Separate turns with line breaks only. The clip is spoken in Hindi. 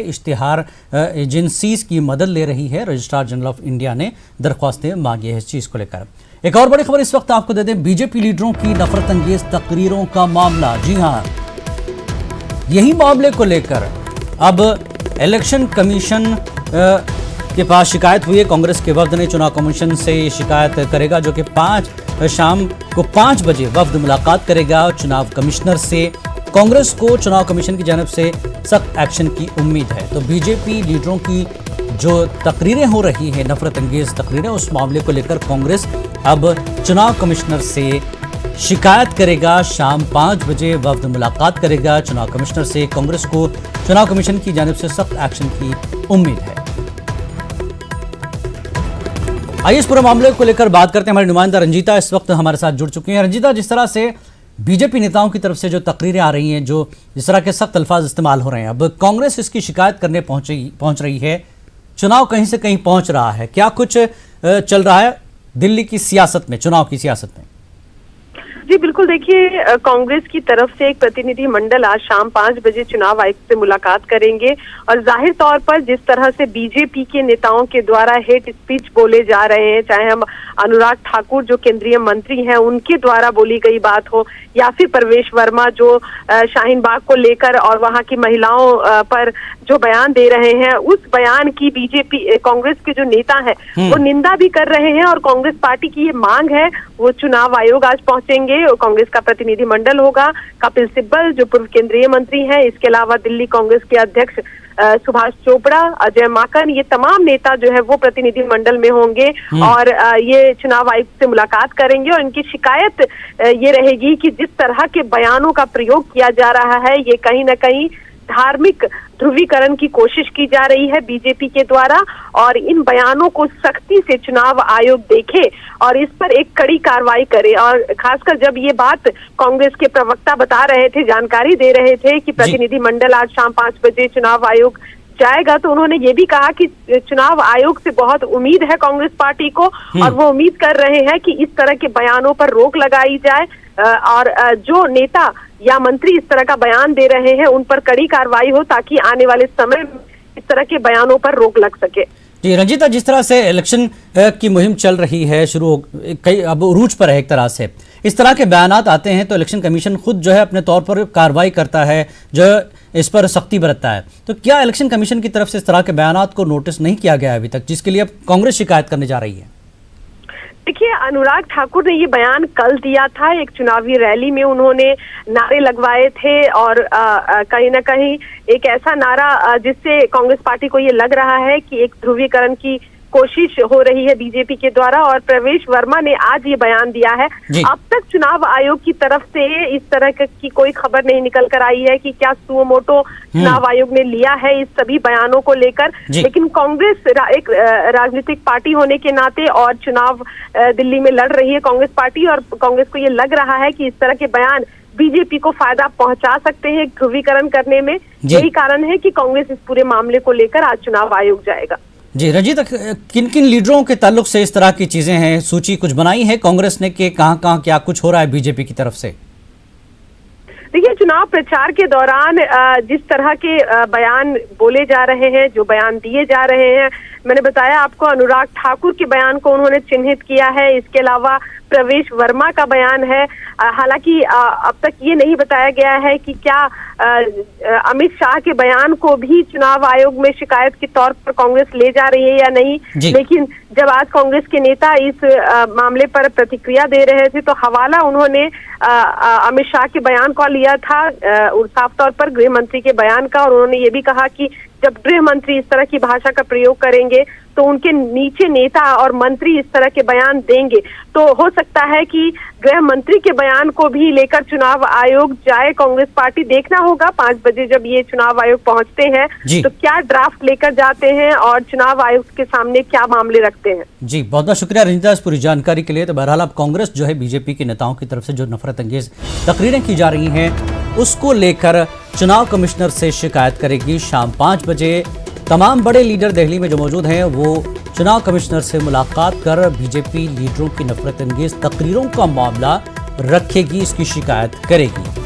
इश्तिहार एजेंसीज की मदद ले रही है। रजिस्ट्रार जनरल ऑफ इंडिया ने दरख्वास्तें मांगी है इस चीज को लेकर। एक और बड़ी खबर इस वक्त आपको दे दें, बीजेपी लीडरों की नफरत अंगेज तकरीरों का मामला। जी हां, यही मामले को लेकर अब इलेक्शन कमीशन के पास शिकायत हुई है। कांग्रेस के वफ्द ने चुनाव कमीशन से शिकायत करेगा, जो कि शाम को 5 बजे वफ्द मुलाकात करेगा और चुनाव कमिश्नर से। कांग्रेस को चुनाव कमीशन की जानिब से सख्त एक्शन की उम्मीद है। तो बीजेपी लीडरों की जो तकरीरें हो रही हैं, नफरत अंगेज तकरीरें, उस मामले को लेकर कांग्रेस अब चुनाव कमिश्नर से शिकायत करेगा। शाम 5 बजे वफ्द मुलाकात करेगा चुनाव कमिश्नर से। कांग्रेस को चुनाव कमीशन की जानिब से सख्त एक्शन की उम्मीद है। आइए इस पूरे मामले को लेकर बात करते हैं। हमारी नुमाइंदा रंजीता इस वक्त हमारे साथ जुड़ चुकी हैं। रंजीता, जिस तरह से बीजेपी नेताओं की तरफ से जो तकरीरें आ रही हैं, जो जिस तरह के सख्त अल्फाज इस्तेमाल हो रहे हैं, अब कांग्रेस इसकी शिकायत करने पहुंच रही है। चुनाव कहीं से कहीं पहुंच रहा है। क्या कुछ चल रहा है दिल्ली की सियासत में, चुनाव की सियासत में?
जी बिल्कुल, देखिए कांग्रेस की तरफ से एक प्रतिनिधि मंडल आज शाम 5 बजे चुनाव आयुक्त से मुलाकात करेंगे और जाहिर तौर पर जिस तरह से बीजेपी के नेताओं के द्वारा हेट स्पीच बोले जा रहे हैं, चाहे हम अनुराग ठाकुर जो केंद्रीय मंत्री हैं उनके द्वारा बोली गई बात हो, या फिर प्रवेश वर्मा जो शाहीन बाग को लेकर और वहां की महिलाओं पर जो बयान दे रहे हैं, उस बयान की बीजेपी कांग्रेस के जो नेता है वो निंदा भी कर रहे हैं। और कांग्रेस पार्टी की ये मांग है, वो चुनाव आयोग आज पहुंचेंगे। कांग्रेस का प्रतिनिधि मंडल होगा, कपिल सिब्बल जो पूर्व केंद्रीय मंत्री हैं, इसके अलावा दिल्ली कांग्रेस के अध्यक्ष सुभाष चोपड़ा, अजय माकन, ये तमाम नेता जो है वो प्रतिनिधि मंडल में होंगे और ये चुनाव आयुक्त से मुलाकात करेंगे। और इनकी शिकायत ये रहेगी कि जिस तरह के बयानों का प्रयोग किया जा रहा है, ये कहीं ना कहीं धार्मिक ध्रुवीकरण की कोशिश की जा रही है बीजेपी के द्वारा, और इन बयानों को सख्ती से चुनाव आयोग देखे और इस पर एक कड़ी कार्रवाई करे। और खासकर जब ये बात कांग्रेस के प्रवक्ता बता रहे थे, जानकारी दे रहे थे कि प्रतिनिधि मंडल आज शाम 5 बजे चुनाव आयोग जाएगा, तो उन्होंने ये भी कहा कि चुनाव आयोग से बहुत उम्मीद है कांग्रेस पार्टी को और वो उम्मीद कर रहे हैं कि इस तरह के बयानों पर रोक लगाई जाए और जो नेता या मंत्री इस तरह का बयान दे रहे हैं उन पर कड़ी कार्रवाई हो, ताकि आने वाले समय में इस तरह के बयानों पर रोक लग सके।
जी रंजीता, जिस तरह से इलेक्शन की मुहिम चल रही है, कई अब उरूज पर है एक तरह से, इस तरह के बयानात आते हैं तो इलेक्शन कमीशन खुद जो है अपने तौर पर कार्रवाई करता है, जो इस पर सख्ती बरतता है। तो क्या इलेक्शन कमीशन की तरफ से इस तरह के बयानात को नोटिस नहीं किया गया अभी तक, जिसके लिए अब कांग्रेस शिकायत करने जा रही है?
देखिए, अनुराग ठाकुर ने ये बयान कल दिया था, एक चुनावी रैली में उन्होंने नारे लगवाए थे और कहीं ना कहीं एक ऐसा नारा जिससे कांग्रेस पार्टी को ये लग रहा है कि एक ध्रुवीकरण की कोशिश हो रही है बीजेपी के द्वारा। और प्रवेश वर्मा ने आज ये बयान दिया है। अब तक चुनाव आयोग की तरफ से इस तरह की कोई खबर नहीं निकल कर आई है कि क्या सुओ मोटो चुनाव आयोग ने लिया है इस सभी बयानों को लेकर। लेकिन कांग्रेस एक राजनीतिक पार्टी होने के नाते और चुनाव दिल्ली में लड़ रही है कांग्रेस पार्टी, और कांग्रेस को ये लग रहा है कि इस तरह के बयान बीजेपी को फायदा पहुंचा सकते हैं ध्रुवीकरण करने में। यही कारण है कि कांग्रेस इस पूरे मामले को लेकर आज चुनाव आयोग जाएगा।
जी रंजीत, किन किन लीडरों के ताल्लुक से इस तरह की चीजें हैं? सूची कुछ बनाई है कांग्रेस ने कि कहां क्या कुछ हो रहा है बीजेपी की तरफ से?
देखिए, चुनाव प्रचार के दौरान जिस तरह के बयान बोले जा रहे हैं, जो बयान दिए जा रहे हैं, मैंने बताया आपको अनुराग ठाकुर के बयान को उन्होंने चिन्हित किया है। इसके अलावा प्रवेश वर्मा का बयान है। हालांकि अब तक ये नहीं बताया गया है कि क्या अमित शाह के बयान को भी चुनाव आयोग में शिकायत के तौर पर कांग्रेस ले जा रही है या नहीं। लेकिन जब आज कांग्रेस के नेता इस मामले पर प्रतिक्रिया दे रहे थे तो हवाला उन्होंने अमित शाह के बयान को लिया था, साफ तौर पर गृह मंत्री के बयान का। और उन्होंने ये भी कहा कि जब गृह मंत्री इस तरह की भाषा का प्रयोग करेंगे तो उनके नीचे नेता और मंत्री इस तरह के बयान देंगे, तो हो सकता है कि गृह मंत्री के बयान को भी लेकर चुनाव आयोग जाए कांग्रेस पार्टी। देखना होगा 5 बजे जब ये चुनाव आयोग पहुंचते हैं तो क्या ड्राफ्ट लेकर जाते हैं और चुनाव आयोग के सामने क्या मामले रखते हैं।
जी बहुत बहुत शुक्रिया रंजीता इस पूरी जानकारी के लिए। तो बहरहाल अब कांग्रेस जो है बीजेपी के नेताओं की तरफ से जो नफरत अंगेज तकरीरें की जा रही हैं, उसको लेकर चुनाव कमिश्नर से शिकायत करेगी। शाम 5 बजे तमाम बड़े लीडर दिल्ली में जो मौजूद हैं वो चुनाव कमिश्नर से मुलाकात कर बीजेपी लीडरों की नफरत अंगेज तकरीरों का मामला रखेगी, इसकी शिकायत करेगी।